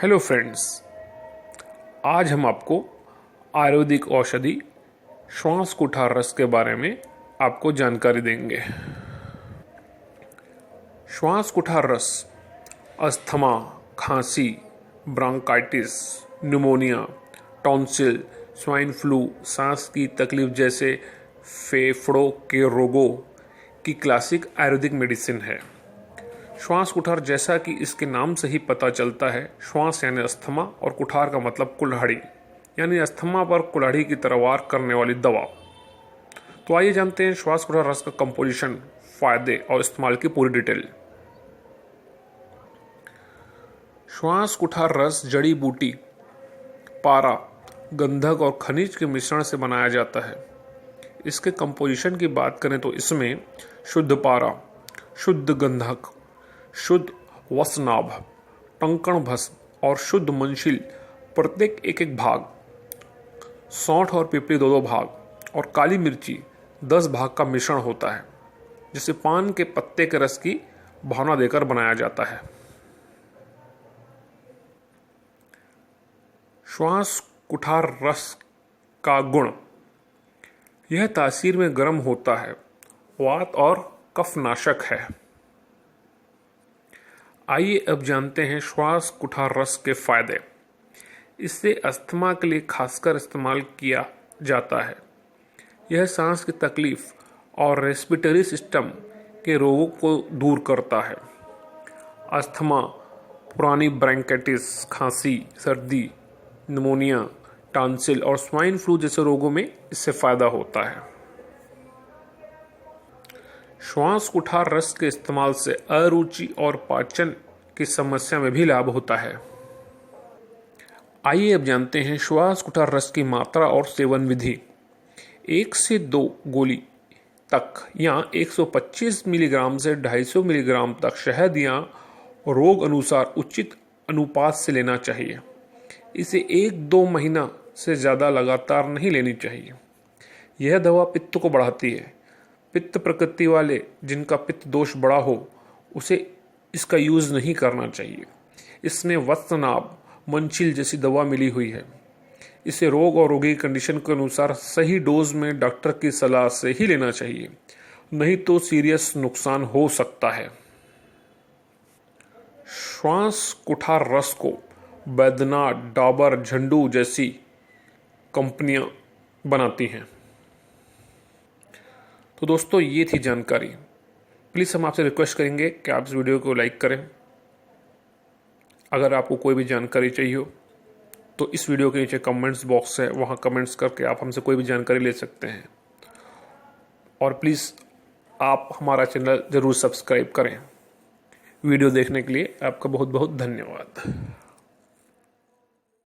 Hello friends, आज हम आपको आयुर्वेदिक औषधि श्वास कुठार रस के बारे में आपको जानकारी देंगे। श्वास कुठार रस अस्थमा, खांसी, bronchitis, pneumonia, tonsil, swine flu, सांस की तकलीफ जैसे फेफड़ों के रोगों की क्लासिक आयुर्वेदिक मेडिसिन है। श्वास कुठार, जैसा कि इसके नाम से ही पता चलता है, श्वास यानी अस्थमा और कुठार का मतलब कुल्हाड़ी यानी अस्थमा पर कुल्हाड़ी की तरह वार करने वाली दवा। तो आइए जानते हैं श्वास कुठार रस का कंपोजिशन, फायदे और इस्तेमाल की पूरी डिटेल। श्वास कुठार रस जड़ी बूटी, पारा, गंधक और खनिज के मिश्रण से बनाया जाता है। इसके कंपोजिशन की बात करें तो इसमें शुद्ध पारा, शुद्ध गंधक, शुद्ध वसनाभ, टंकण भस्म और शुद्ध मनशील प्रत्येक एक भाग, सौंठ और पिपली 2 भाग और काली मिर्ची 10 भाग का मिश्रण होता है, जिसे पान के पत्ते के रस की भावना देकर बनाया जाता है। श्वास कुठार रस का गुण, यह तासीर में गर्म होता है, वात और कफनाशक है। आइए अब जानते हैं श्वास कुठार रस के फायदे। इससे अस्थमा के लिए खासकर इस्तेमाल किया जाता है। यह सांस की तकलीफ और रेस्पिरेटरी सिस्टम के रोगों को दूर करता है। अस्थमा, पुरानी ब्रोंकाइटिस, खांसी, सर्दी, निमोनिया, टॉन्सिल और स्वाइन फ्लू जैसे रोगों में इससे फायदा होता है। श्वास कुठार रस के इस्तेमाल से अरुचि और पाचन की समस्या में भी लाभ होता है। आइए अब जानते हैं श्वास कुठार रस की मात्रा और सेवन विधि। 1 से 2 गोली तक या 125 मिलीग्राम से 250 मिलीग्राम तक शहद या रोग अनुसार उचित अनुपात से लेना चाहिए। इसे 1-2 महीना से ज़्यादा लगातार नहीं लेनी चाहिए। यह दवा पित्त को बढ़ाती है। पित्त प्रकृति वाले, जिनका पित्त दोष बड़ा हो, उसे इसका यूज नहीं करना चाहिए। इसमें वत्सनाभ, मनशील जैसी दवा मिली हुई है। इसे रोग और रोगी कंडीशन के अनुसार सही डोज में डॉक्टर की सलाह से ही लेना चाहिए, नहीं तो सीरियस नुकसान हो सकता है। श्वास कुठार रस को बैद्यनाथ, डाबर, झंडू जैसी कंपनियां बनाती हैं। तो दोस्तों, ये थी जानकारी। प्लीज़ हम आपसे रिक्वेस्ट करेंगे कि आप इस वीडियो को लाइक करें। अगर आपको कोई भी जानकारी चाहिए हो तो इस वीडियो के नीचे कमेंट्स बॉक्स है, वहाँ कमेंट्स करके आप हमसे कोई भी जानकारी ले सकते हैं। और प्लीज़ आप हमारा चैनल ज़रूर सब्सक्राइब करें। वीडियो देखने के लिए आपका बहुत बहुत धन्यवाद।